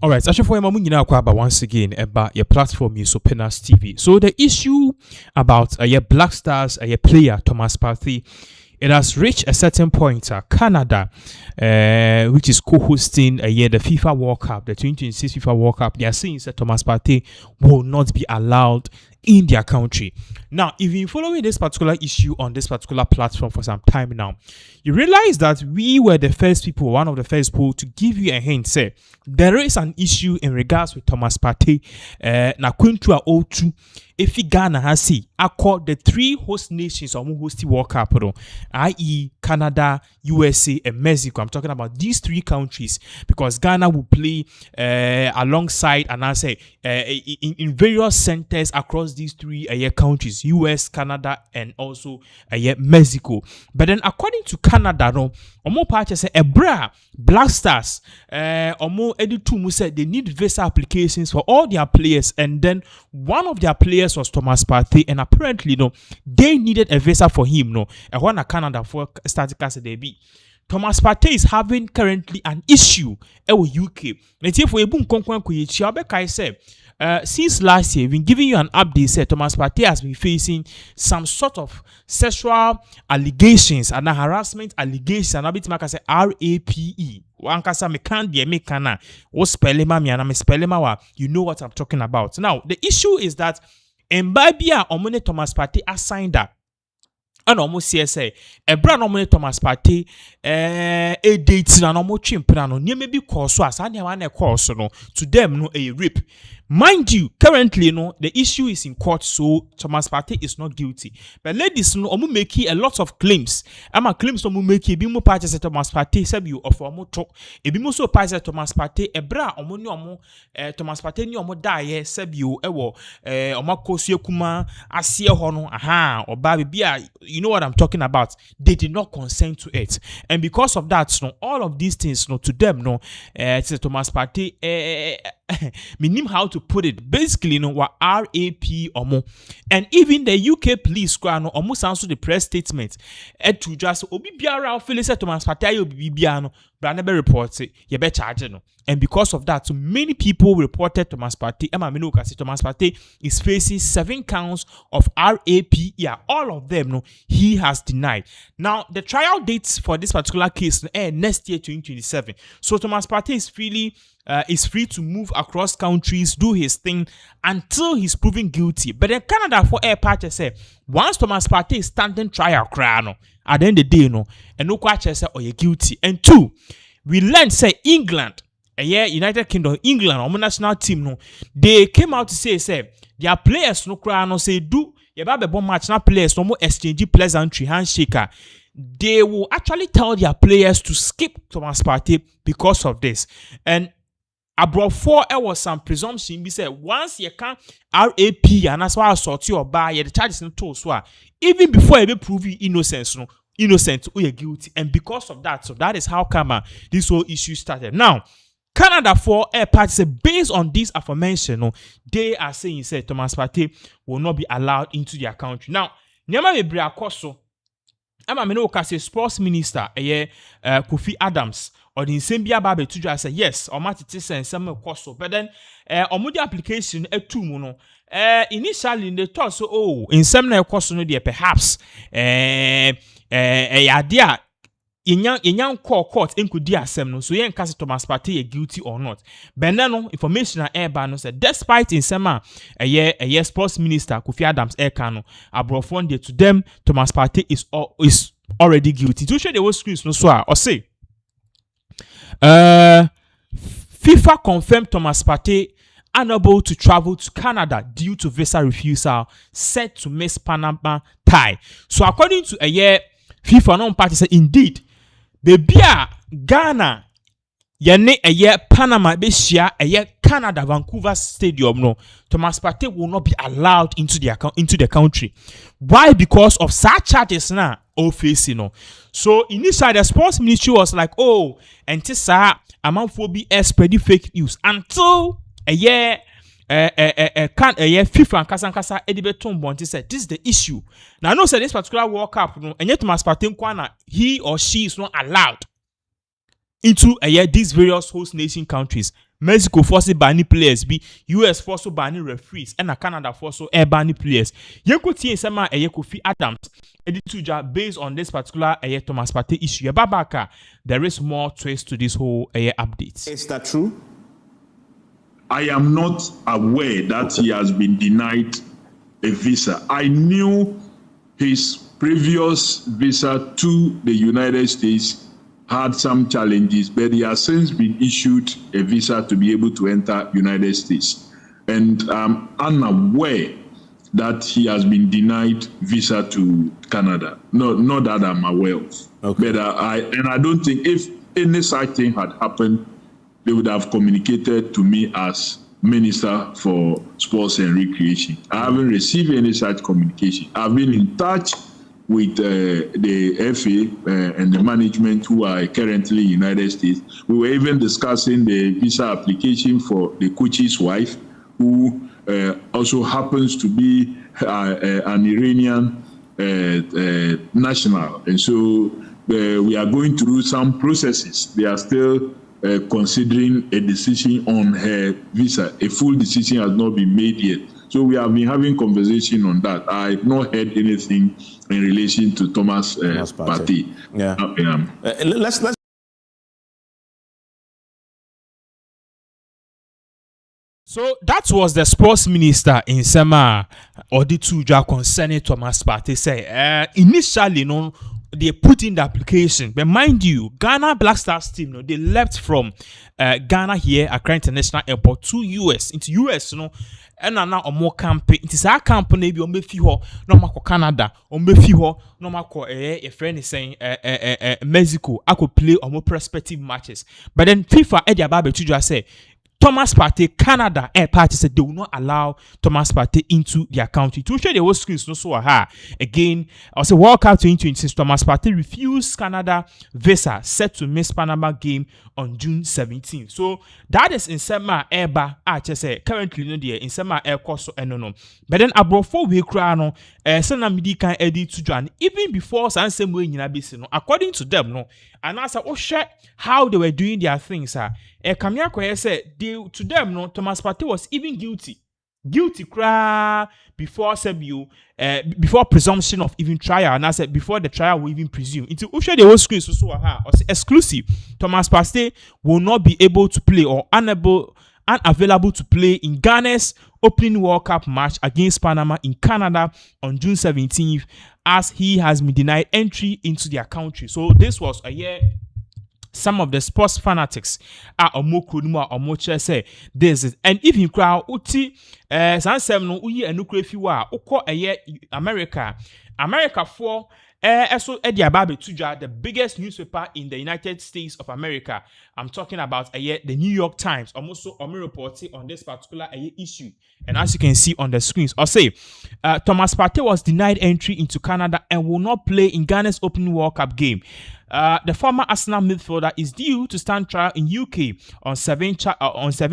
All right, actually, for a once again about your platform, you so Pinax TV. So the issue about your Black Stars, your player Thomas Partey, it has reached a certain point. Canada, which is co-hosting the FIFA World Cup, the 2026 FIFA World Cup, they are saying that Thomas Partey will not be allowed in their country. Now, if you're following this particular issue on this particular platform for some time now, you realize that we were the first people, one of the first people to give you a hint, say there is an issue in regards with Thomas Partey. Na Quintua O2, if Ghana has see, I call the three host nations or hosting World Cup, i.e., Canada, USA, and Mexico. I'm talking about these three countries because Ghana will play alongside, and I say in various centers across these three countries: US, Canada, and also Mexico. But then, according to Canada, no, omo party say ebra Black Stars, omo editu said they need visa applications for all their players, and then one of their players was Thomas Partey, and apparently, no, they needed a visa for him, no, and one Canada for static as they be. Thomas Partey is having currently an issue with UK. Let's see if we since last year, we've been giving you an update. Said Thomas Partey has been facing some sort of sexual allegations and harassment allegations. And a bit like I say RAPE. One kasa me can't be me kana. O spellema me and I'm spellema wa. You know what I'm talking about. Now the issue is that Mbabia omone Thomas Partey assigned that. And almost say a brand normal Thomas Partey a date na normal chimprano near maybe cause as I never course no to them no a rip. Mind you, currently no the issue is in court, so Thomas Partey is not guilty. But ladies no omu make a lot of claims. Ama claims omu make e bi mo party say Thomas Partey sabi you of omu talk. E bi mo so party Thomas Partey e bra omu ni omu Thomas Partey ni omu die sabi you ewo omu akosue kuma asie ho no aha oba bibia. You know what I'm talking about. They did not consent to it, and because of that, no, all of these things, no, to them, no, it's Thomas Partey. Meaning how to put it. Basically, no, what RAP or more, and even the UK police squad, no, almost answer the press statement. To just obi biara feel say Thomas Partey obi biara but never reported. You better charge no. And because of that, so many people reported Thomas Partey. Emma Minoka say Thomas Partey is facing 7 counts of RAP. Yeah, all of them, no, he has denied. Now, the trial dates for this particular case next year, 2027. So Thomas Partey is free to move across countries, do his thing until he's proven guilty. But then Canada for air party say once Thomas Partey is standing trial crown at the end of the day, no, and no question say oh you're guilty. And two, we learned say England. United Kingdom, England, our national team, no, they came out to say their players no cry no say do your baby bomb match now players no more exchange pleasantry handshaker. They will actually tell their players to skip Thomas Partey because of this. And abroad for was some presumption be said once you can RAP and that's why I sort you or buy the charges in toll so even before you prove you innocence no innocent or you're guilty. And because of that, so that is how come this whole issue started. Now Canada for air party say based on this aforementioned, no, they are saying say Thomas Partey will not be allowed into their country. Now, Nyama Mebria Koso, I'm a sports minister, Kofi Adams, or the Sambia Babe to say yes, or Mattis and some Koso, but then on the application a 2 mono. Initially they thought so oh in some Koso no dear perhaps a idea. In young court in could asem no so yen case Thomas Partey guilty or not. But no information at air no said despite in sema a year sports minister Kofi Adams air cano abroad to them Thomas Partey is already guilty. To show the whole screens no so or say FIFA confirmed Thomas Partey unable to travel to Canada due to visa refusal, set to miss Panama tie. So according to a year FIFA non-party said indeed Bebia Ghana yene a Panama Besia a Canada Vancouver Stadium no Thomas Partey will not be allowed into the country. Why? Because of such charges now all facing no. So initially the sports ministry was like oh and this amounphobia spreading fake news until a year FIFA and Kasankasa Edibeton Bonti said this is the issue. Now I know say this particular World Cup, and yet Thomas Partey Kwana, he or she is not allowed into these various host nation countries. Mexico force banning players be US force banning referees and Canada force banning players. Yenko sema Kofi Adams edituja based on this particular Thomas Partey issue. Babaka, there is more twist to this whole update. Is that true? I am not aware that he has been denied a visa. I knew his previous visa to the United States had some challenges, but he has since been issued a visa to be able to enter United States. And I'm unaware that he has been denied visa to Canada. No, not that I'm aware of. Okay. But I don't think if any such thing had happened, they would have communicated to me as Minister for Sports and Recreation. I haven't received any such communication. I've been in touch with the FA and the management who are currently in the United States. We were even discussing the visa application for the coach's wife, who also happens to be an Iranian national. And so we are going through some processes. They are still considering a decision on her visa. A full decision has not been made yet. So we have been having conversation on that. I've not heard anything in relation to Thomas Partey. Yeah. Let's. So that was the sports minister in Sema Odituja concerning Thomas Partey. Say initially, they put in the application, but mind you, Ghana Black Stars team, they left from Ghana here, Accra International Airport to US. Into US, and now a more campaign. It is our company be on Mefiho, no mako Canada, on Mefiho, no mako a friend is saying Mexico. I could play on more prospective matches, but then FIFA Eddie Ababe Tuja say Thomas Partey, Canada Air Party said they will not allow Thomas Partey into their country. To show the whole screens, no so again. I say World Cup 2026. Thomas Partey refused Canada visa set to miss Panama game on June 17th. So that is in Sema Airba. I just say currently no there in Sema Air course no. But then abroad 4 week no Sena Midi can edit to join even before San same way in according to them no. And as I share how they were doing their things Kamia Koye said to them no Thomas Partey was even guilty before before presumption of even trial, and I said before the trial will even presume into Usha the whole screen so exclusive. Thomas Partey will not be able to play or unavailable to play in Ghana's opening World Cup match against Panama in Canada on June 17th, as he has been denied entry into their country. So this was a year. Some of the sports fanatics are omoche say this is, and if you crowd uti sansem no uyi enukre fiwa ukọ America for so Eddie Ababe Tuja, the biggest newspaper in the United States of America. I'm talking about the New York Times, almost so reporting on this particular issue. And as you can see on the screens, I'll say Thomas Partey was denied entry into Canada and will not play in Ghana's opening World Cup game. The former Arsenal midfielder is due to stand trial in UK on 7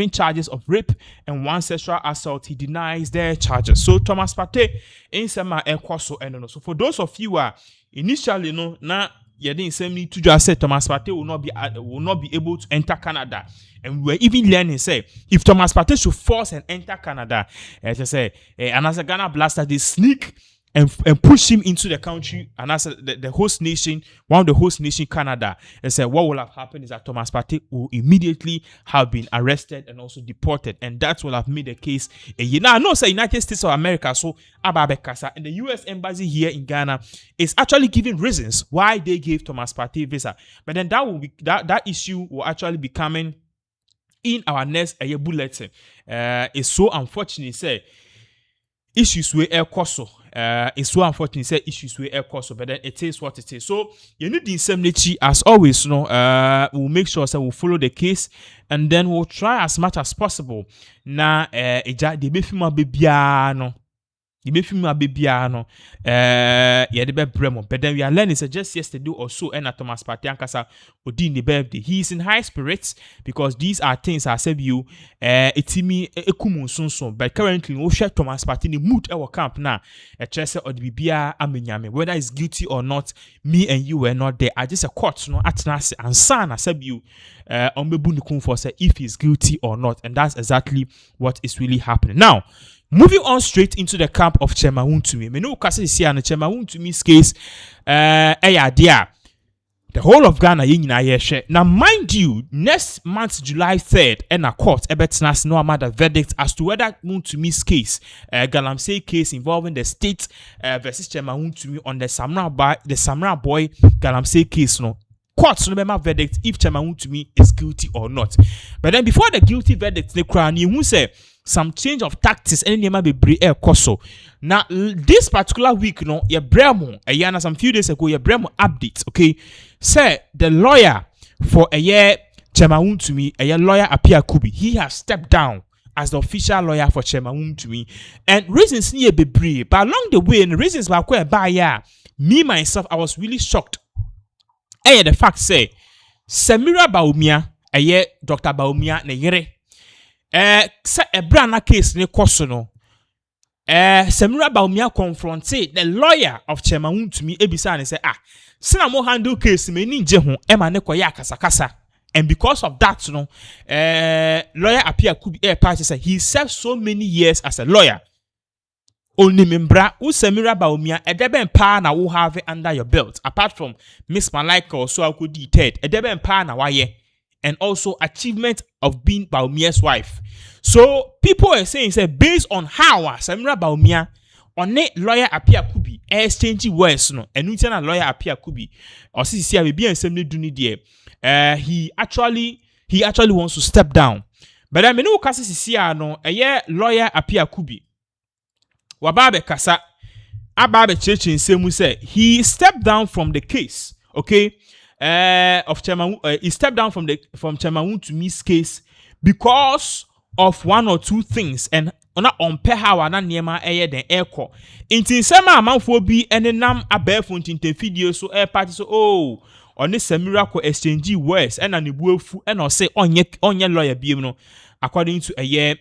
charges of rape and 1 sexual assault. He denies their charges. So Thomas Partey in Sema Ekwaso and so for those of you who are initially na yedin semi to just say Thomas Partey will not be able to enter Canada, and we were even learning say if Thomas Partey should force and enter Canada, as I say, and as a Ghana Blaster they sneak and push him into the country, and as the host nation, one of the host nation, Canada, and said what will have happened is that Thomas Partey will immediately have been arrested and also deported, and that will have made the case. Now I know say United States of America, so Ababe Kasa, and the U.S. embassy here in Ghana is actually giving reasons why they gave Thomas Partey visa, but then that issue will actually be coming in our next bulletin. It's so unfortunate, say issues with air coso. It's so unfortunate say issues with air coso, but then it is what it is. So you need the indemnity as always. We'll make sure that we'll follow the case, and then we'll try as much as possible. Na the befima bebiano. You may feel my baby, no, yeah, the bremo. But then we are learning, so just yesterday or so, and Thomas Partey Ankasa Odin the birthday. He is in high spirits because these are things I said you, etimi ekumun sonson. But currently, we share Thomas Partey in the mood our camp now. A chese or the bibia amenyame. Whether it's guilty or not, me and you were not there. I just a court, no, at Nasi and son, I said you, on for say if he's guilty or not, and that's exactly what is really happening now. Moving on straight into the camp of Chema Wuntumi. Me no kase si an Chema Wuntumi's case dia. The whole of Ghana yina yeshe. Now mind you, next month July 3rd and a court ebetnas no amada verdict as to whether Wuntumi's case Galamsey case involving the state versus Chema Wuntumi on the Samra boy Galamsey case no. Courts no bema verdict if Chema Wuntumi is guilty or not. But then before the guilty verdict the crown you say some change of tactics and nema be bre koso. Now this particular week no ye bremo yana some few days ago ye bremo update, okay? Say the lawyer for a year Chema Wuntumi, a year lawyer Apia Kubi, he has stepped down as the official lawyer for Chema Wuntumi. And reasons ni be bre, but along the way and the reasons why me myself I was really shocked. The fact say Samira Baumia, a year Dr. Baumia ne yere se Ebrana case ne kosono. Samira Baumia confronted the lawyer of Chema Wuntumi ebisa and say sina mo handle case me ni nje ho e ma ne koya kasakasa. And because of that lawyer Apia Kubi party say he served so many years as a lawyer. Only membra u Samira Baumia edeben pa na wo have under your belt apart from Miss Malaika or so could detailed edeben pa na waye. And also achievement of being Baumia's wife. So people are saying, say, based on how Samira Baumia on it lawyer Apia Kubi exchange words no, and Nutana lawyer Apia Kubi or see be and semi duni there. He actually wants to step down. But I mean no kasa sisia no a year lawyer Apia Kubi. Wababe kasa ababe church in semu say he stepped down from the case, okay? Of Chema, he stepped down from Chema Wuntumi's case because of one or two things and on how ana niema den airco. Intin sema amanfo bi enenam abefo ntinten video so air party so on this miracle exchange words and an ibuefu and or say onye lawyer biem no according to a year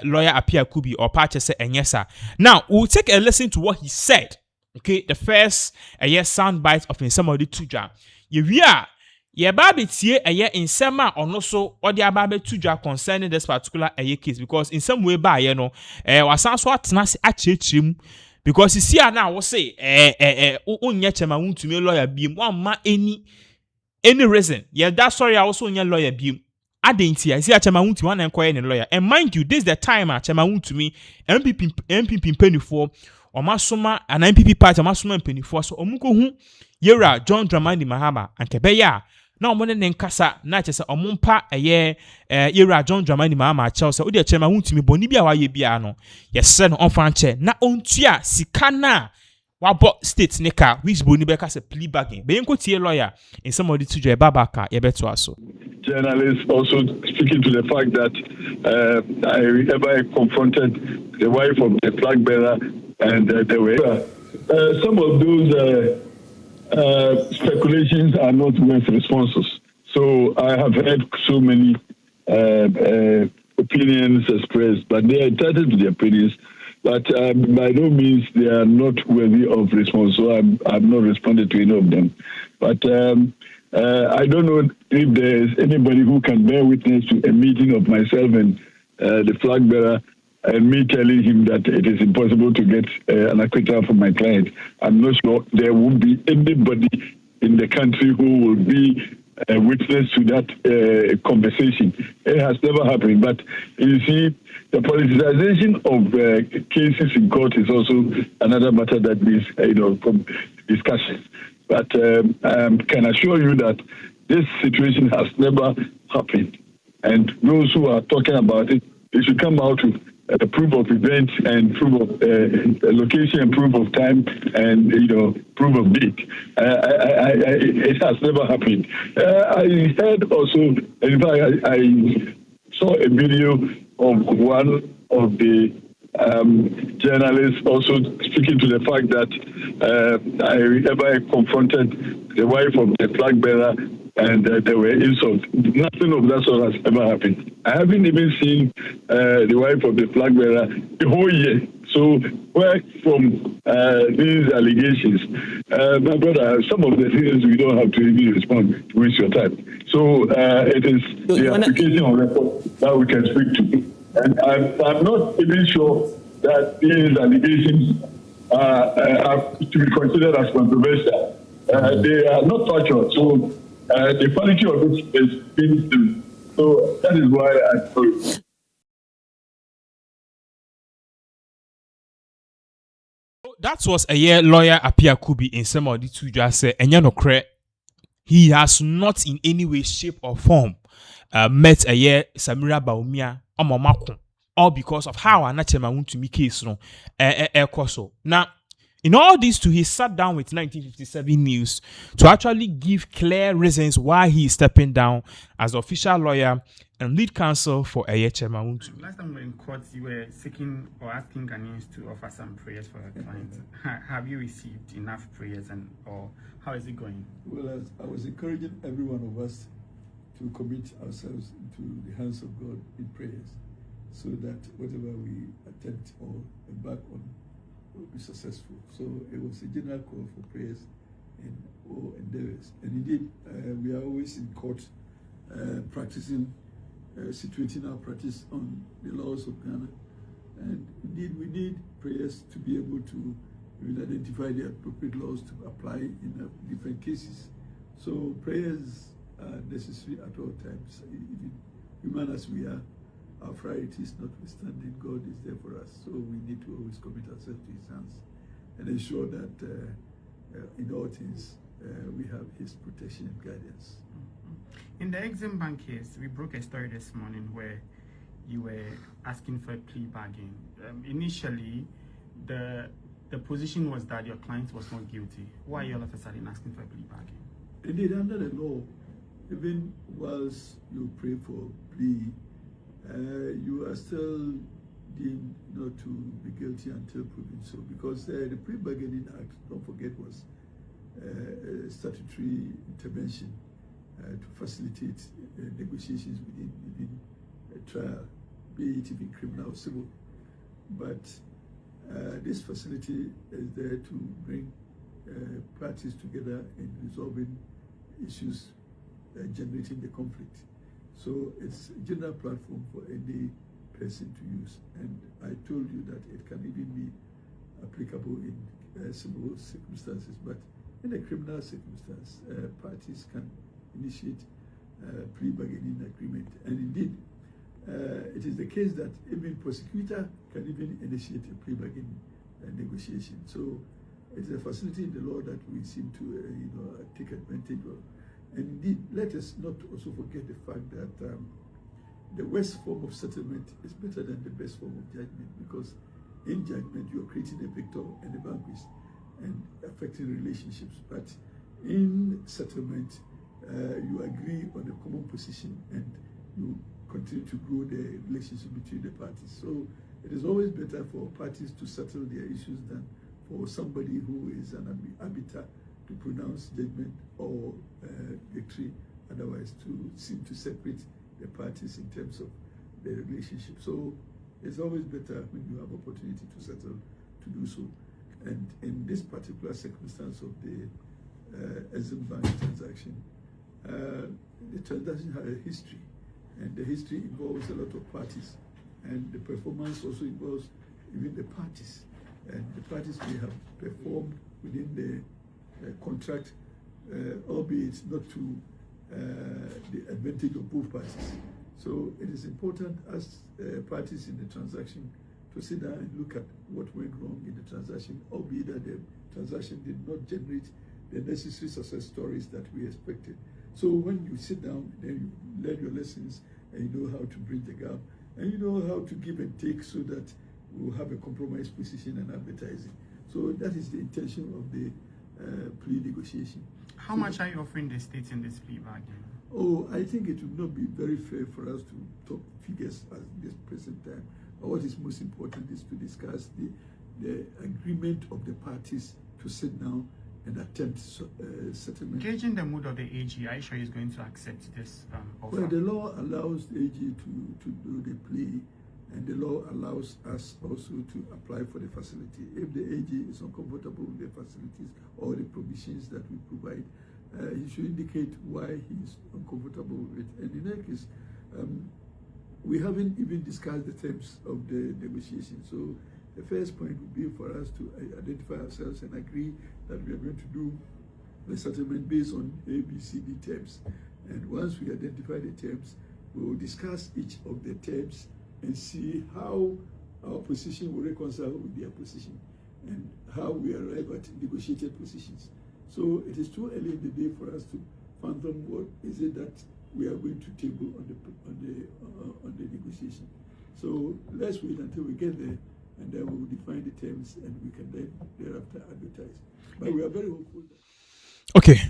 lawyer Apia Kubi or party say enyesa. Now we'll take a listen to what he said. Okay, the first a year sound bite of in some of the tuja. Ye baby tie a year in sema or no so or the ababe tuja concerning this particular a year case because in some way by you know was what nasi achim because you see now will say unya Chema Wuntumi lawyer beam one ma any reason. Yeah, that's sorry I also unya lawyer beam. I didn't see Chema Wuntumi one enquire any lawyer. And mind you, this is the time Chema Wuntumi MPP penny for or masoma an MPP party masoma penny for so omuko hu yera John Dramani Mahama and kebeya na omo ne nkasa na chese omumpa yera John Dramani Mahama Chelsea odi Chema Wuntumi boni bia waye bia no yese no onfa nche na ontua sika na wabo state nika which boni be ka se plea bargain be enko tie lawyer in some of the tujo babaka ye beto aso. Journalists also speaking to the fact that I ever confronted the wife of the flag bearer and there were some of those speculations are not worth responses. So I have heard so many opinions expressed, but they are entitled to their opinions. But by no means they are not worthy of response. So I've not responded to any of them. But I don't know if there's anybody who can bear witness to a meeting of myself and the flag bearer and me telling him that it is impossible to get an acquittal from my client. I'm not sure there will be anybody in the country who will be a witness to that conversation. It has never happened. But you see, the politicization of cases in court is also another matter that needs, discussion. But I can assure you that this situation has never happened. And those who are talking about it, they should come out with a proof of event and proof of location and proof of time and proof of date. It has never happened. I heard also, in fact, I saw a video of one of the journalists also speaking to the fact that I ever confronted the wife of the flag bearer and there were insults. Nothing of that sort has ever happened. I haven't even seen the wife of the flag bearer the whole year. So where from these allegations? My brother, some of the things we don't have to even respond to waste your time. So it is the application of record that we can speak to. And I'm not even sure that these allegations are to be considered as controversial. They are not torture. So the quality of it is being. So that is why I told you. That was a year lawyer Apia Kubi in some of the two just said, and no he has not in any way, shape, or form met a year Samira Baumia or Mamako, all because of how Anachema want to make case no so. Now, in all this too, he sat down with 1957 News to actually give clear reasons why he is stepping down as the official lawyer and lead counsel for Eye Chemauntu. Last time we were in court, you were seeking or asking Ghanaians to offer some prayers for your client. Have you received enough prayers, or how is it going? Well, I was encouraging every one of us to commit ourselves into the hands of God in prayers, so that whatever we attempt or embark on will be successful. So it was a general call for prayers in all endeavors. And indeed, we are always in court practicing, situating our practice on the laws of Ghana. And indeed, we need prayers to be able to identify the appropriate laws to apply in different cases. So prayers are necessary at all times. Even human as we are, our priorities notwithstanding, God is there for us. So we need to always commit ourselves to His hands and ensure that in all things we have His protection and guidance. In the Exim Bank case, we broke a story this morning where you were asking for a plea bargain. Initially, the position was that your client was not guilty. Why are you all of a sudden asking for a plea bargain? Indeed, under the law, even whilst you pray for plea, you are still deemed not to be guilty until proven so, because the Plea Bargaining Act, don't forget, was a statutory intervention to facilitate negotiations within a trial, be it even criminal or civil. But this facility is there to bring parties together in resolving issues generating the conflict. So it's a general platform for any person to use. And I told you that it can even be applicable in civil circumstances, but in a criminal circumstance, parties can initiate plea bargaining agreement. And indeed, it is the case that even prosecutor can even initiate a plea bargaining negotiation. So it's a facility in the law that we seem to take advantage of. And indeed, let us not also forget the fact that the worst form of settlement is better than the best form of judgment, because in judgment you are creating a victor and a vanquished and affecting relationships. But in settlement, you agree on a common position and you continue to grow the relationship between the parties. So it is always better for parties to settle their issues than for somebody who is an arbiter to pronounce judgment or victory, otherwise to seem to separate the parties in terms of the relationship. So it's always better when you have opportunity to settle to do so. And in this particular circumstance of the Exim Bank transaction, the transaction had a history, and the history involves a lot of parties, and the performance also involves even the parties, and the parties may have performed within the contract, albeit not to the advantage of both parties. So it is important as parties in the transaction to sit down and look at what went wrong in the transaction, albeit that the transaction did not generate the necessary success stories that we expected. So when you sit down, then you learn your lessons and you know how to bridge the gap and you know how to give and take so that we'll have a compromise position and advertising. So that is the intention of the plea negotiation. How much are you offering the state in this plea bargain? Oh, I think it would not be very fair for us to talk figures at this present time. But what is most important is to discuss the agreement of the parties to sit down and attempt settlement. Gauging the mood of the AG, are you sure he's going to accept this offer? Well, the law allows the AG to do the plea, and the law allows us also to apply for the facility. If the AG is uncomfortable with the facilities or the provisions that we provide, he should indicate why he is uncomfortable with it. And in that case, we haven't even discussed the terms of the negotiation. So the first point would be for us to identify ourselves and agree that we are going to do the settlement based on A, B, C, D terms. And once we identify the terms, we will discuss each of the terms and see how our position will reconcile with their position and how we arrive at negotiated positions. So it is too early in the day for us to fathom what is it that we are going to table on the negotiation. So let's wait until we get there, and then we will define the terms, and we can then thereafter advertise. But we are very hopeful that. Okay.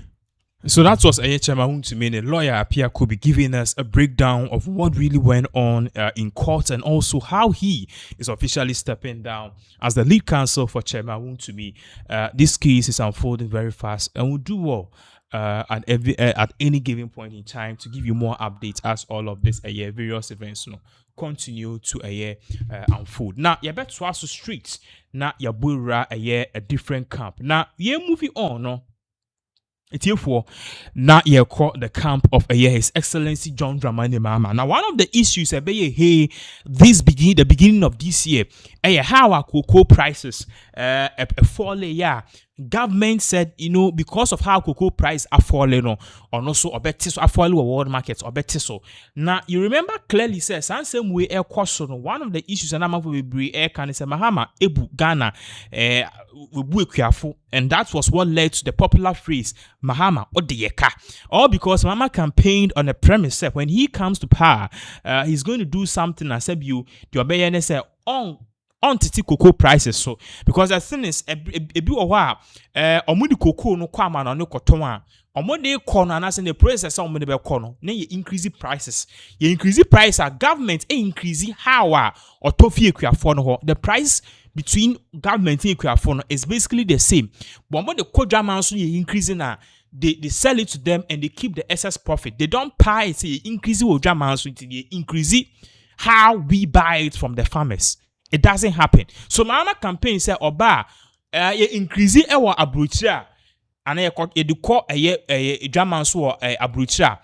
So that was Chairman Huntumene, lawyer Apia, could be giving us a breakdown of what really went on in court, and also how he is officially stepping down as the lead counsel for Chairman Huntumene. This case is unfolding very fast, and we'll do well at any given point in time to give you more updates as all of this various events continue to unfold. Now, you better to us streets. Now, you a different camp. Now, moving on. No. It's here for now. You call the camp of His Excellency John Dramani Mahama. Now, one of the issues the beginning of this year, how our cocoa prices fall. Government said, because of how cocoa price are falling, or also or better so are falling world markets or better so. Now, you remember clearly says and same way air cost. One of the issues and I'm going to air can say Mahama Ebu Ghana we careful, and that was what led to the popular phrase Mahama Odeyeka. All because Mahama campaigned on a premise that when he comes to power, he's going to do something and said you the obeying say on titi cocoa prices. So because the thing is a bit of while omudi cocoa no kwama no koton omode kono anase the process omode be kono na ye increase prices. Ye increase price a government increase how or tofi ekuafo no the price between government and ekuafo no is basically the same, but omode kodwaman so ye increasing na they sell it to them and they keep the excess profit. They don't buy it, say increase kodwaman so they increase how we buy it from the farmers. It doesn't happen. So Mahama campaign say oba increase ewa abrochira and you call a German so abrochira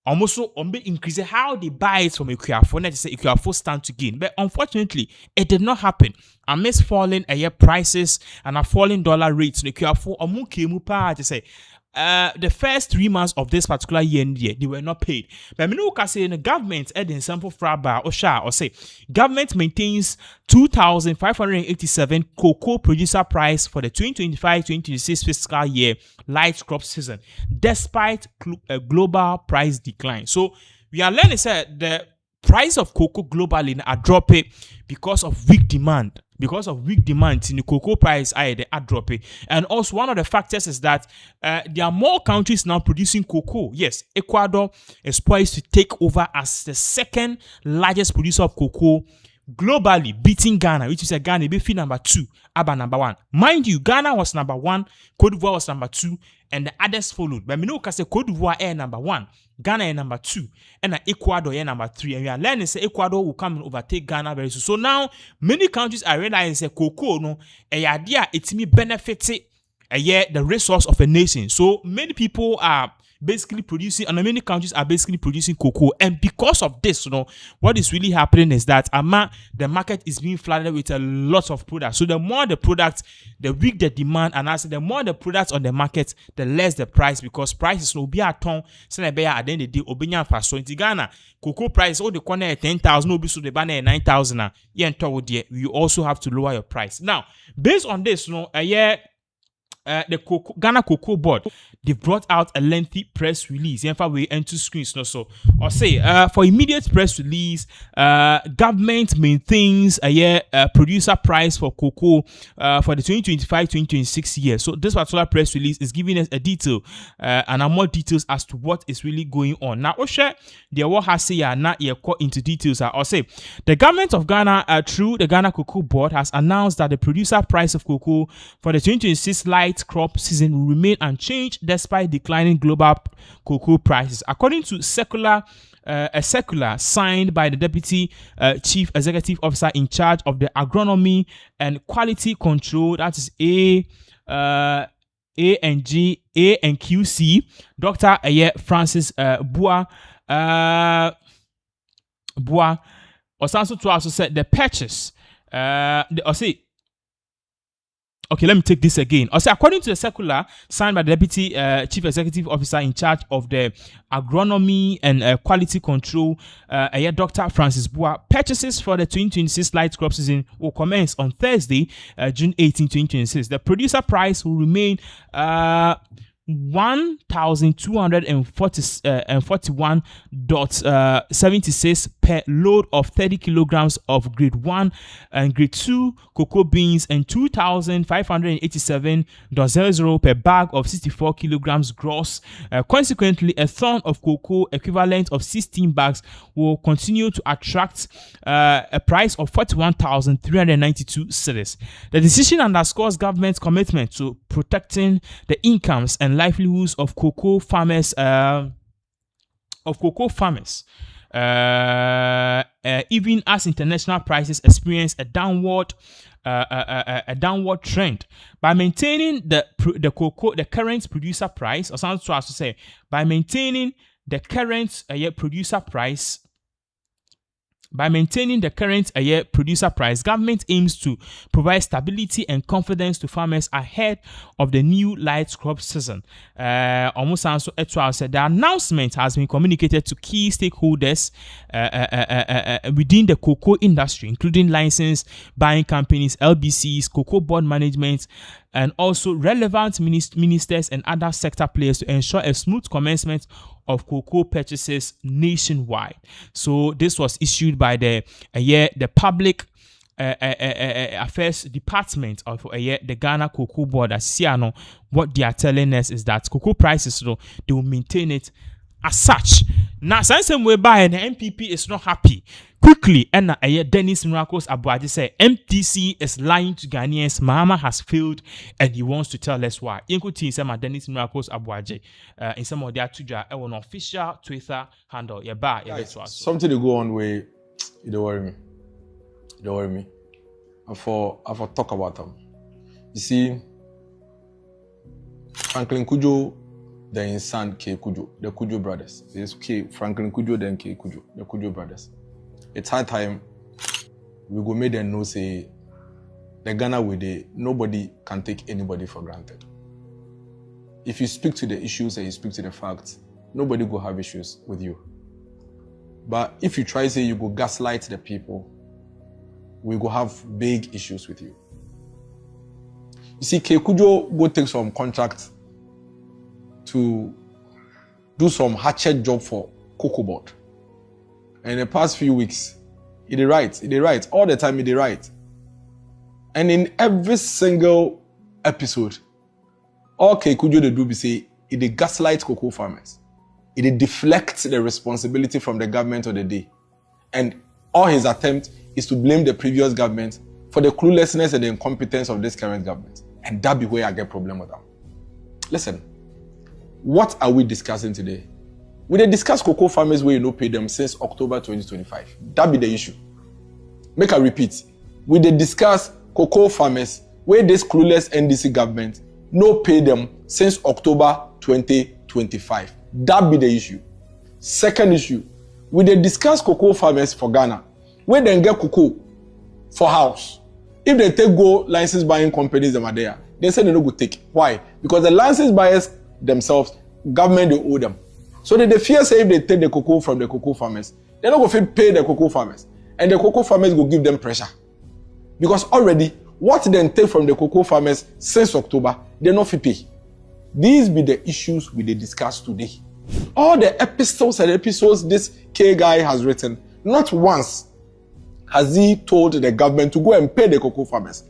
almost increase how they buy it from Ekuafo. Net say Ekuafo stand to gain, but unfortunately it did not happen. Amidst falling prices and a falling dollar rates, Ekuafo came to say the first 3 months of this particular year, they were not paid. But I can say the government in sample fraba or say government maintains 2,587 cocoa producer price for the 2025-2026 fiscal year light crop season, despite a global price decline. So we are learning that the price of cocoa globally are dropping because of weak demand. Because of weak demand in the cocoa price, they are dropping. And also one of the factors is that there are more countries now producing cocoa. Yes, Ecuador is poised to take over as the second largest producer of cocoa globally, beating Ghana, which is a Ghana be number 2, Aba number 1. Mind you, Ghana was number 1, Cote d'Ivoire was number 2, and the others followed. But we know say Cote d'Ivoire is number 1, Ghana is number 2, and Ecuador is number 3. And we are learning say Ecuador will come and overtake Ghana very soon. So now many countries are realizing say cocoa no idea it me benefit the resource of a nation. So many people are basically producing, and many countries are basically producing cocoa, and because of this, what is really happening is that the market is being flooded with a lot of products. So the more the products, the weak the demand, and as the more the products on the market, the less the price, because prices will be a ton. So at the end of the day, obinya fast. So in Ghana, cocoa price all the corner at 10,000, no be so the banner at 9,000. You also have to lower your price. Now, based on this, the Ghana Cocoa Board, they brought out a lengthy press release. In fact, we enter screens no so. Or say for immediate press release, government maintains a year producer price for cocoa for the 2025-2026 year. So this particular press release is giving us a detail and more details as to what is really going on. Now, Osha, the what has say not yet caught into details. Or say the government of Ghana through the Ghana Cocoa Board has announced that the producer price of cocoa for the 2026 light crop season will remain unchanged despite declining global cocoa prices. According to a circular signed by the Deputy Chief Executive Officer in charge of the Agronomy and Quality Control, that is ANQC, Dr. Francis Boa, also to also said the purchase, okay, let me take this again. Also, according to the circular signed by the Deputy Chief Executive Officer in charge of the Agronomy and Quality Control, Dr. Francis Boa, purchases for the 2026 light crop season will commence on Thursday, June 18, 2026. The producer price will remain 1,241.76 per load of 30 kilograms of grade 1 and grade 2 cocoa beans and 2,587.00 per bag of 64 kilograms gross. Consequently, a ton of cocoa equivalent of 16 bags will continue to attract a price of 41,392 cedis. The decision underscores government's commitment to protecting the incomes and livelihoods of cocoa farmers. Even as international prices experience a downward trend, by maintaining the current producer price, or sounds to say, by maintaining the current producer price. By maintaining the current producer price, government aims to provide stability and confidence to farmers ahead of the new light crop season. Almost also, said the announcement has been communicated to key stakeholders within the cocoa industry, including licensed buying companies, LBCs, cocoa board management, and also relevant ministers and other sector players to ensure a smooth commencement of cocoa purchases nationwide. So this was issued by the Public Affairs Department of the Ghana Cocoa Board. As what they are telling us is that cocoa prices, they will maintain it as such. Now, since we buy and the MPP is not happy, quickly, and Dennis Miracles Abuaje say MTC is lying to Ghanaians. Mahama has failed, and he wants to tell us why. Including some Dennis Miracles Abuaje in some of their Twitter, an official Twitter handle. Something to go on with. You don't worry me. Don't worry me. I for talk about them. You see, Franklin Kujo, then his son K Kujo, the Kujo brothers. It's K Franklin Kujo, then K Kujo, the Kujo brothers. It's high time we go make them know say the Ghana way nobody can take anybody for granted. If you speak to the issues and you speak to the facts, nobody go have issues with you. But if you try say you go gaslight the people, we go have big issues with you. You see, K Kujo go take some contract to do some hatchet job for Cocoa Board. And in the past few weeks, he did write. All the time he did write. And in every single episode, all K Kujo they do be say, he did gaslight cocoa farmers. He did deflect the responsibility from the government of the day. And all his attempt is to blame the previous government for the cluelessness and the incompetence of this current government. And that be where I get problem with them. Listen, what are we discussing today? We dey discuss cocoa farmers where you no pay them since October 2025. That be the issue. Make I repeat. We dey discuss cocoa farmers where this clueless NDC government no pay them since October 2025. That be the issue. Second issue. We dey discuss cocoa farmers for Ghana where they get cocoa for house. If they take go license buying companies them are there, they say they no go take. Why? Because the license buyers themselves, government they owe them. So they fear say if they take the cocoa from the cocoa farmers, they're not going to pay the cocoa farmers. And the cocoa farmers will give them pressure. Because already, what they take from the cocoa farmers since October, they're not pay. These be the issues we dey discuss today. All the episodes this K guy has written, not once has he told the government to go and pay the cocoa farmers,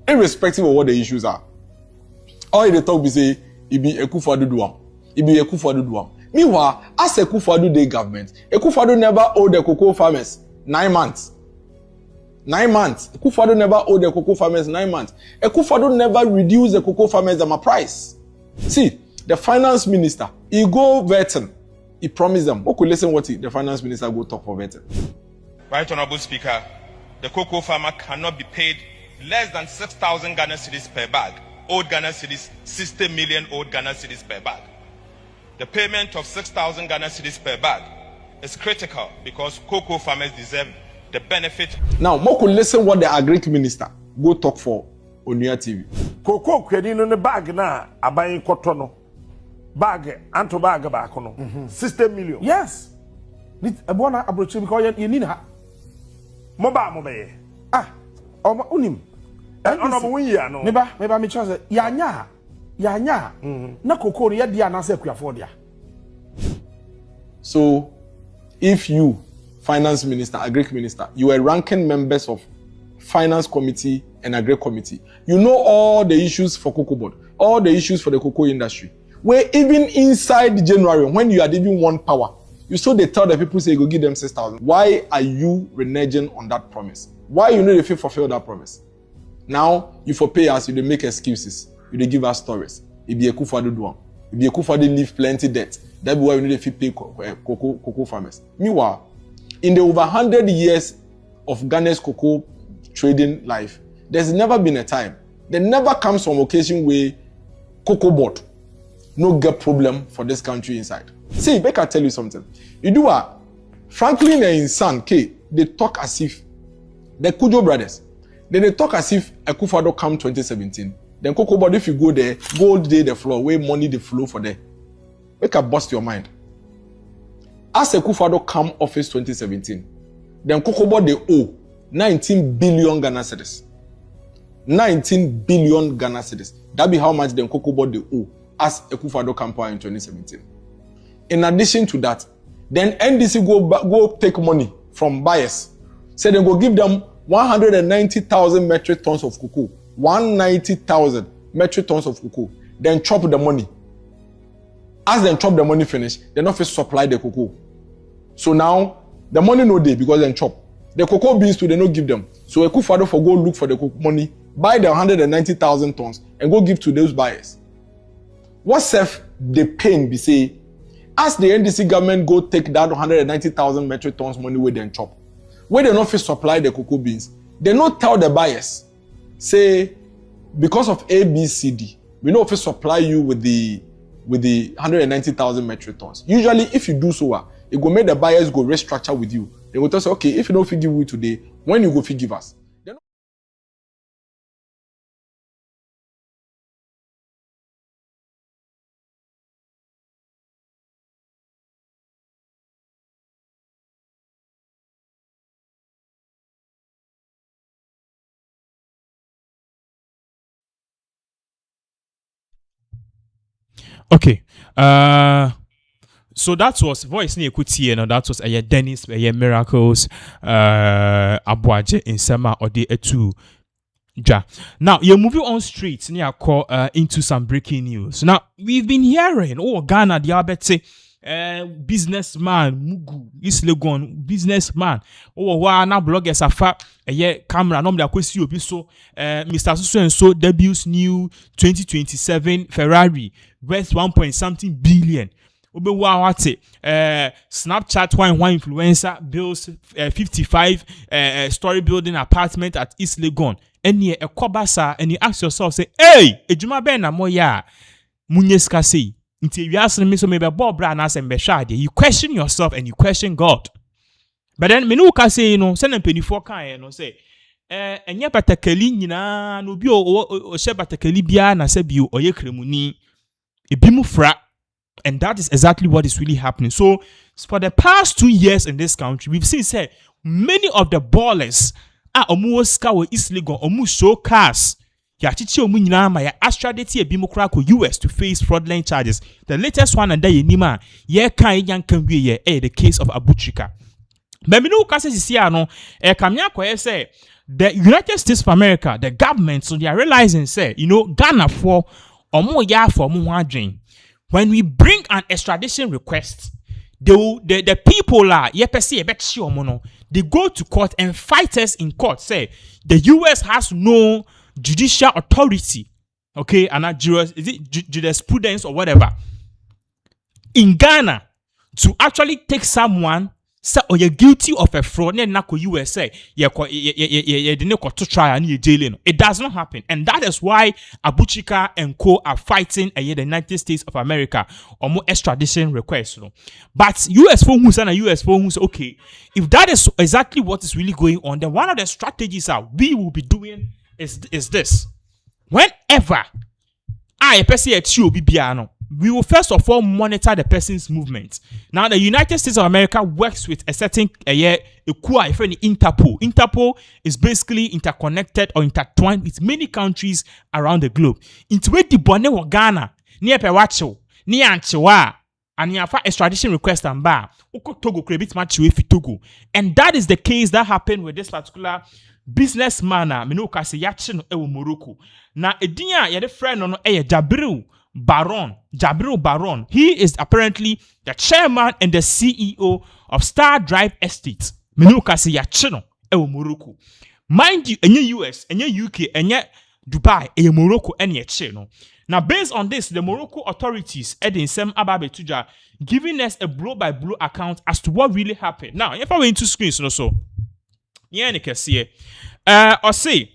irrespective of what the issues are. All they talk be say, it be Akufo-Addo do. It be Akufo-Addo do. Meanwhile, as Akufo-Addo the government, Akufo-Addo never owed the cocoa farmers 9 months. 9 months. Akufo-Addo never owed the cocoa farmers 9 months. Akufo-Addo never reduced the cocoa farmers price. See, the finance minister, he go vetting. He promised them. Okay, listen what the finance minister go talk for vetting. Right, Honorable Speaker, the cocoa farmer cannot be paid less than 6,000 Ghana cedis per bag. Old Ghana cedis, 60 million old Ghana cedis per bag. The payment of 6,000 Ghana cedis per bag is critical because cocoa farmers deserve the benefit. Now, Moko, listen what the agric minister go talk for Onia TV. Cocoa credit no bag na abayin kotono. Bag anto bag back no. 60 million. Yes. Nit ebona abrochi because you need ha. Moba. Ah, unim. Ono mo wiya no. Meba me chance yanya na cocoa no dia na se kuafo dia. So, if you, finance minister, agric minister, you are ranking members of finance committee and agri committee, you know all the issues for cocoa board, all the issues for the cocoa industry. Where even inside January, when you had even won power, you still they tell the people say go give them 6,000. Why are you reneging on that promise? Why you know if you fulfill that promise? Now you for pay us, you they make excuses, you they give us stories. It be Akufo-Addo do. It be Akufo-Addo leave plenty debt. That be why we need to pay cocoa farmers. Meanwhile, in the over 100 years of Ghana's cocoa trading life, there's never been a time, there never comes some occasion where cocoa board no get problem for this country inside. See, make I tell you something. You do a Franklin and his son K, they talk as if the Kujo brothers, then they talk as if Akufo-Addo come 2017. Then cocoa board, if you go there, gold day the floor, where money the flow for there. Make a bust your mind. As Akufo-Addo come office 2017, then cocoa board they owe 19 billion Ghana cedis. 19 billion Ghana cedis. That be how much then cocoa board they owe as Akufo-Addo come power in 2017. In addition to that, then NDC go take money from buyers. Say they go give them 190,000 metric tons of cocoa. 190,000 metric tons of cocoa. Then chop the money. As they chop the money finish, they not first supply the cocoa. So now the money no day because they chop. The cocoa beans too, they no give them. So Akufo-Addo for go look for the cocoa money, buy the 190,000 tons and go give to those buyers. What self the pain be say, as the NDC government go take that 190,000 metric tons money where they chop, where they not first supply the cocoa beans, they not tell the buyers, say because of ABCD, we not first supply you with the 190,000 metric tons. Usually, if you do so, it will make the buyers go restructure with you. They will tell us, okay, if you don't give you today, when you go give us. Okay. So that was voice near Kuti, and that was a Dennis, a Miracles, Abuaje in Sema or the Etu. Ja. Now you're moving on straight near call into some breaking news. Now we've been hearing, oh Ghana, the Abete businessman Mugu East Legon businessman. Oh wow, now bloggers are fat a camera normally a question so Mr. So and so debuts new 2027 Ferrari worth 1 point something billion. Snapchat one influencer builds 55 story building apartment at East Legon. And ye a kobasa and you ask yourself, say, hey, ejuma ben na moya munyeska say. Until you ask me so maybe Bob Brand as and Beshadi, you question yourself and you question God. But then Menuka say, you know, send them penny for kind, no say, and ye patakali na no bio or shebatakali bia na sebu or ye kremuni a bimu fra. And that is exactly what is really happening. So for the past 2 years in this country, we've seen say many of the ballers are almost East Legon, almost show cars. Yachichi omu nyina ma ya extradite ebi mo kra ko US to face fraudulent charges. The latest one and that yenima ye kan yankan wie ye the case of Abutrika. Memino kase sisi no kamya koye say the United States of America, the government, so they are realizing say, Ghana for omo ya for omo adwen. When we bring an extradition request, the people are they go to court and fight us in court. Say the US has no judicial authority, okay, and jurisprudence or whatever in Ghana to actually take someone say or you're guilty of a fraud na ko USA ye didn't go to trial and you jailing. It does not happen, and that is why Abuchika and co are fighting the United States of America or more extradition request. But US for who's and US for who's okay. If that is exactly what is really going on, then one of the strategies that we will be doing is this: whenever we will first of all monitor the person's movement. Now, the United States of America works with a certain Interpol. Interpol is basically interconnected or intertwined with many countries around the globe. Into where the Bone Ghana, near Pewacho, near Anchiwa, and near extradition request and bar, Togo credit match with Togo. And that is the case that happened with this particular businessman, Minoka Sayachin Morocco. Now, Edinya, your friend on Jabril Baron. He is apparently the chairman and the CEO of Star Drive Estates. Minoka Sayachino Morocco. Mind you, any US, any UK, any Dubai, any Morocco, any Chino. Now, based on this, the Morocco authorities in Sem Ababe Tuja giving us a blow-by-blow account as to what really happened. Now, if I went into screens, yeah, you can see it. Or say,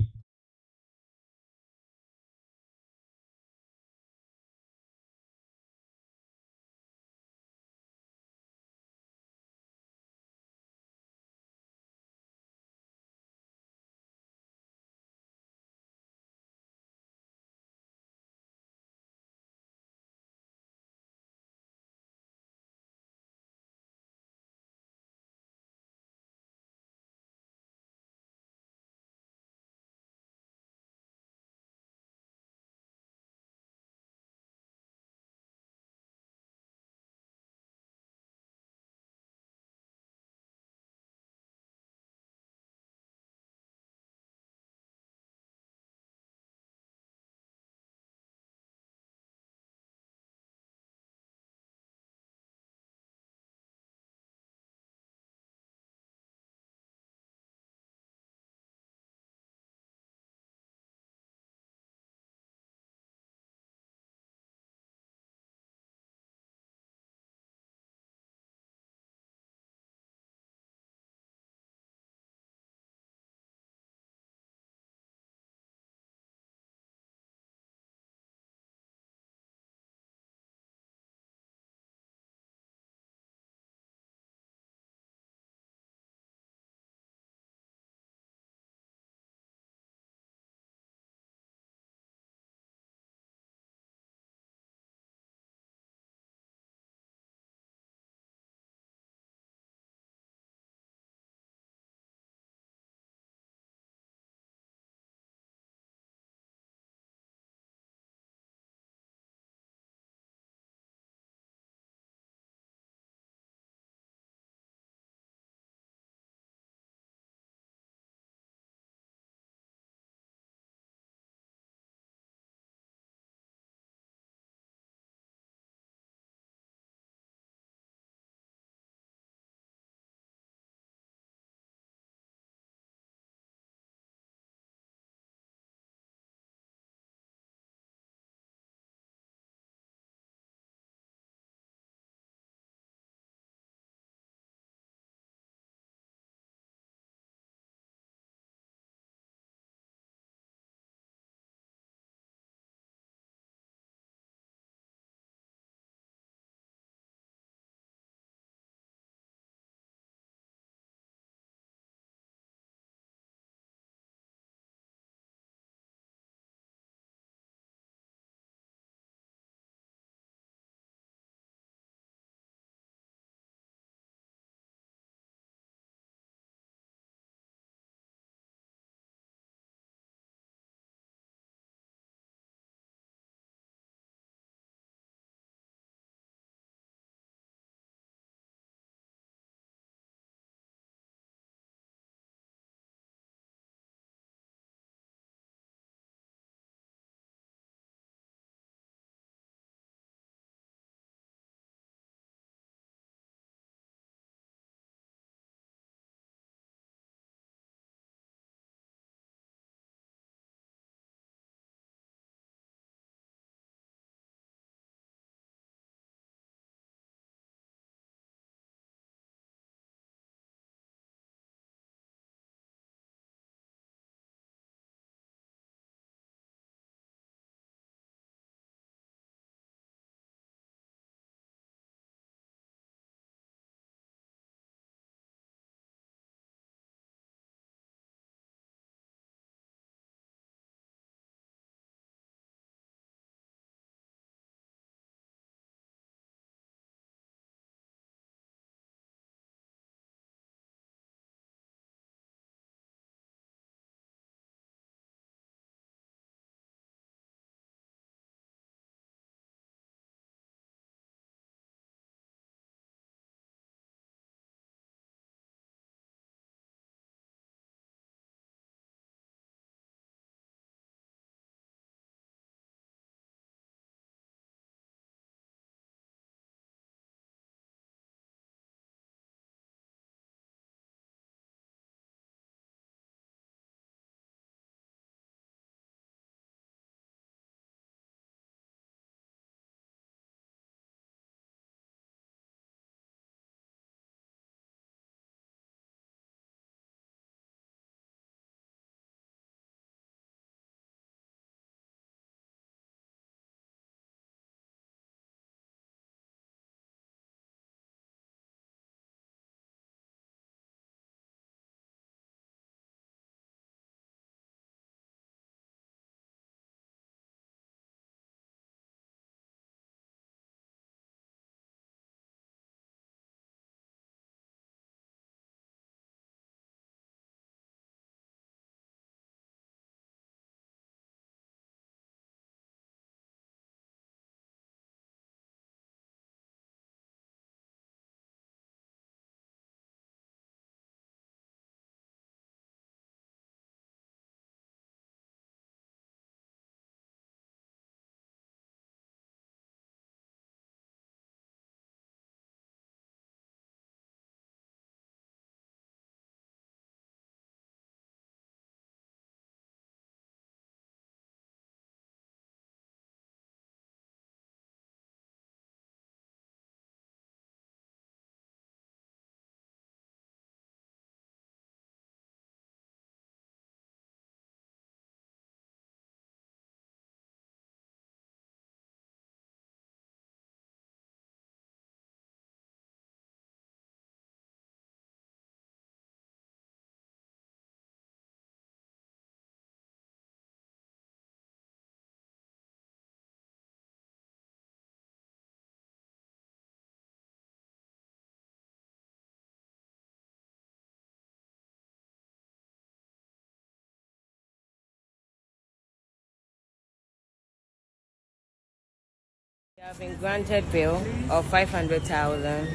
I've been granted bail of 500,000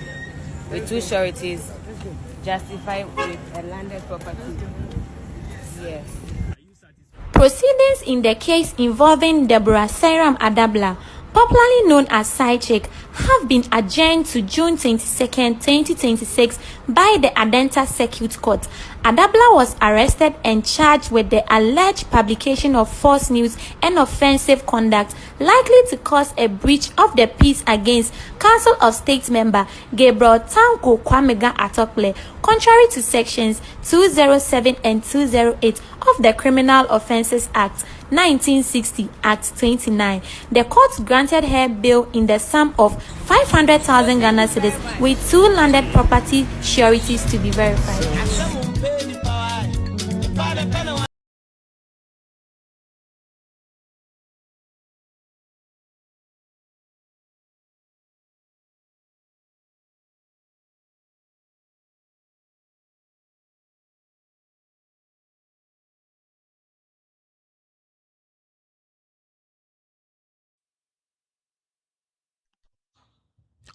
with two sureties justified with a landed property. Yes. Proceedings in the case involving Deborah Sairam Adabla, popularly known as Side Chick, have been adjourned to June 22nd, 2026 by the Adenta Circuit Court. Adabla was arrested and charged with the alleged publication of false news and offensive conduct likely to cause a breach of the peace against Council of State member Gabriel Tanko Kwamega Atokle, contrary to sections 207 and 208 of the Criminal Offences Act 1960 Act 29. The court granted her bail in the sum of 500,000 Ghana cedis with two landed property sureties to be verified.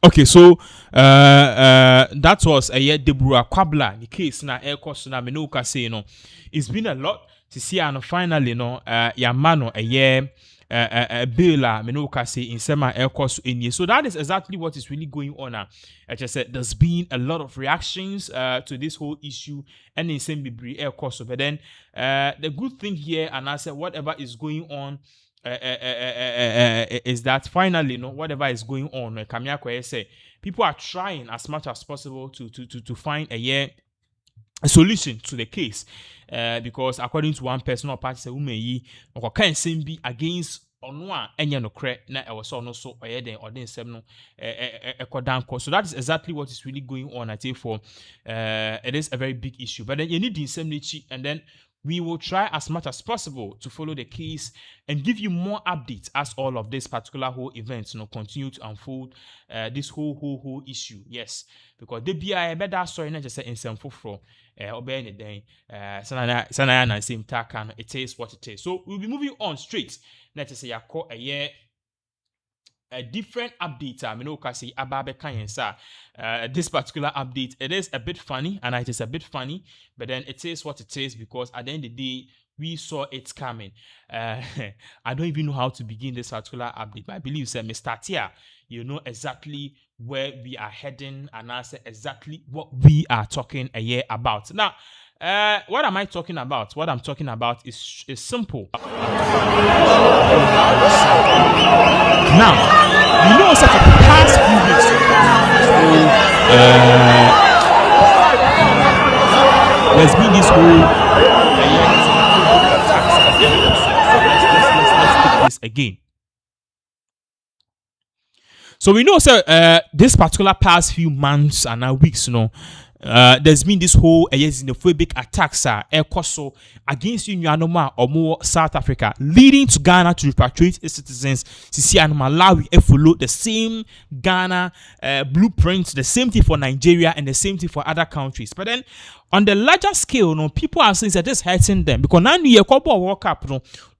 Okay, so that was a year Deborah Kwabla the case na air cost na me no ka say it's been a lot to see and finally ya mano a year bill me no ka say in sema air cost in. So that is exactly what is really going on now. I just said there's been a lot of reactions to this whole issue and in same be air cost, but then the good thing here, and I said whatever is going on is that finally, whatever is going on, Kamiako say people are trying as much as possible to find a solution to the case, because according to one person or party say women or can be against onwa enya no kre na e was no so oyeden odin sem no ekodan. So that is exactly what is really going on. I think for it is a very big issue, but then you need the indemnity, and then we will try as much as possible to follow the case and give you more updates as all of this particular whole event continue to unfold, this whole issue. Yes, because the BI better sorry not just say in some for obey anything sana na same takan, it is what it is. So we'll be moving on straight. Let's say a different update. I mean, say ababe kanyensa. This particular update, it is a bit funny, and it is a bit funny, but then it is what it is because at the end of the day, we saw it coming. I don't even know how to begin this particular update, but I believe, Mr. Tia, you know exactly where we are heading, and I say exactly what we are talking a year about. Now, what am I talking about? What I'm talking about is simple. Now, you know, such a past few weeks, there's been this whole let's take this again. So we know, sir, this particular past few months and now weeks, there's been this whole xenophobic attacks against Unyanoma or more South Africa, leading to Ghana to repatriate its citizens. Sisi and Malawi follow the same Ghana blueprint, the same thing for Nigeria and the same thing for other countries. But then on the larger scale, people are saying that this hurting them because now you couple World Cup,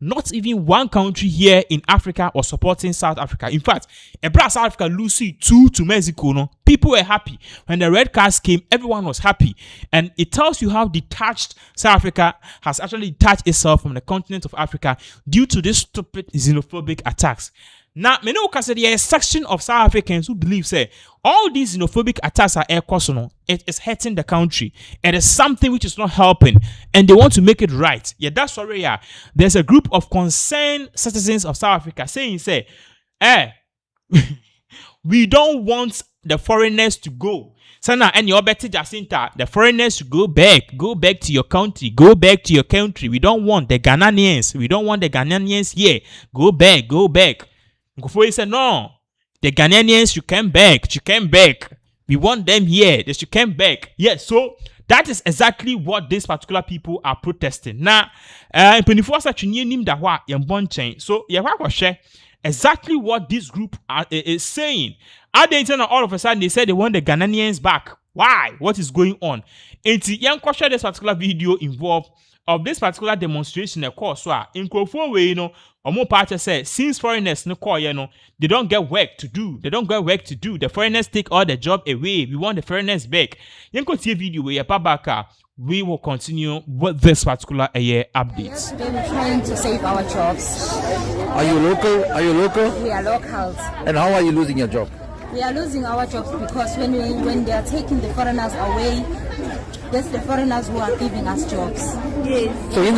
not even one country here in Africa was supporting South Africa. In fact, South Africa losing 2 to Mexico, people were happy. When the red cards came, everyone was happy. And it tells you how detached South Africa has actually detached itself from the continent of Africa due to this stupid xenophobic attacks. Now, there is a section of South Africans who believe, all these xenophobic attacks are air personal. It is hurting the country. It is something which is not helping, and they want to make it right. Yeah, that's what there's a group of concerned citizens of South Africa saying, we don't want the foreigners to go. Sana and your better Jacinta, the foreigners to go back to your country, go back to your country. We don't want the Ghanaians. We don't want the Ghanaians here. Go back. Ngufo said, no, the Ghanaians should come back. We want them here. They should come back. Yes, so that is exactly what these particular people are protesting. Now, in 24 so share exactly what this group is saying. At the internet, all of a sudden, they said they want the Ghanaians back. Why? What is going on? And young question this particular video involved of this particular demonstration, of course, so in Crawford way, Omo Partey said, since foreigners no call, they don't get work to do. They don't get work to do. The foreigners take all the job away. We want the foreigners back. You can see a video where we will continue with this particular update. We're trying to save our jobs. Are you local? Are you local? We are locals. And how are you losing your job? We are losing our jobs because when they are taking the foreigners away, that's the foreigners who are giving us jobs. Yes. So we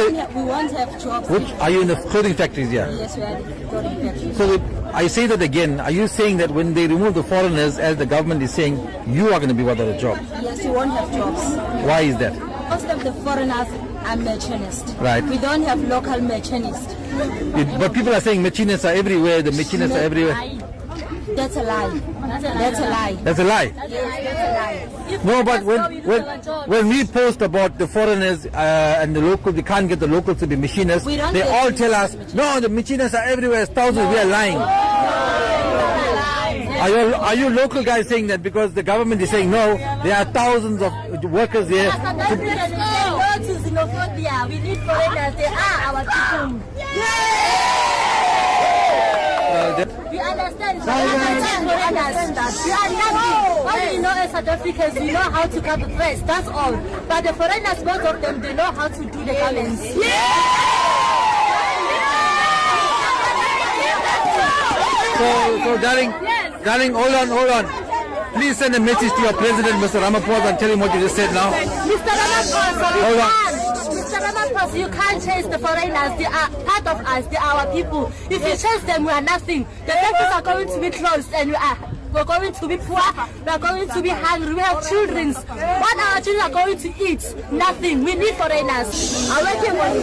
won't have jobs. Are you in the clothing factories here? Yes, we are in the clothing factories. So I say that again. Are you saying that when they remove the foreigners, as the government is saying, you are going to be without a job? Yes, we won't have jobs. Why is that? Most of the foreigners are machinists. Right. We don't have local machinists. But people are saying machinists are everywhere. The machinists are everywhere. That's a lie. That's a lie. That's a lie. Yes, that's a lie. No, but when we post about the foreigners and the locals, we can't get the locals to be machinists. They all tell us, no, the machinists are everywhere. Thousands. We are lying. Are you local guys saying that because the government is saying no? There are thousands of workers here. We need foreigners. They are our people. We understand. We understand that. We are nothing. All we know as South Africans, we know how to cut the threats. That's all. But the foreigners, most of them, they know how to do the garments. So, darling, hold on. Please send a message to your president, Mr. Ramaphosa, and tell him what you just said now. Mr. Ramaphosa, you can't chase the foreigners. They are part of us. They are our people. If you chase them, we are nothing. The factories are going to be closed, and we're going to be poor. We are going to be hungry. We have children. What our children are going to eat? Nothing. We need foreigners. I'm working on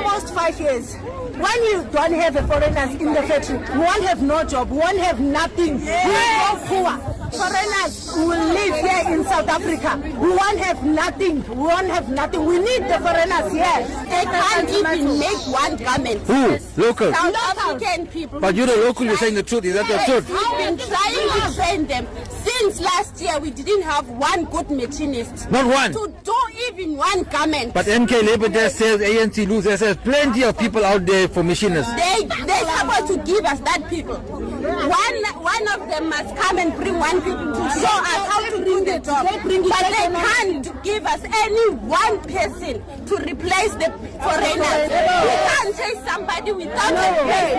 almost 5 years. When you don't have a foreigners in the factory, we won't have no job, we won't have nothing, we will go poor. Foreigners will live here in South Africa. We won't have nothing, we need the foreigners here. They can't even make one garment. Who? Local? South African people. But you're the local, you're saying the truth. Is that the truth? We've been trying to train them. Since last year, we didn't have one good machinist. Not one? To do even one garment. But MK Labour just says, ANC loses, says plenty of people out there for machinists. They're supposed to give us that people. One of them must come and bring one people to show us how to do the job. But they can't give us any one person to replace the foreigners. We can't chase somebody without a place.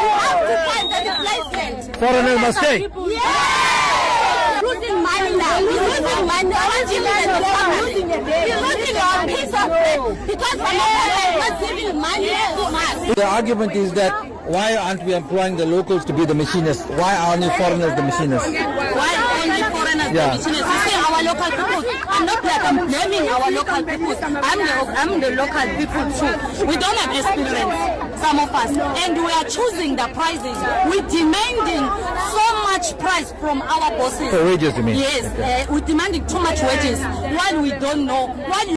We have to find a replacement. Foreigners must stay. Losing money now. We're losing money. We're losing our piece of bread because we're not giving money to us. The argument is that why aren't we employing the locals to be the machinists? Why are only foreigners the machinists? Why only foreigners the machinists? You see, our local people, I'm not like I'm blaming our local people. I'm the local people too. We don't have experience, some of us, and we are choosing the prices. We're demanding so much price from our bosses. For wages, you mean? Yes, we're demanding too much wages while we don't know.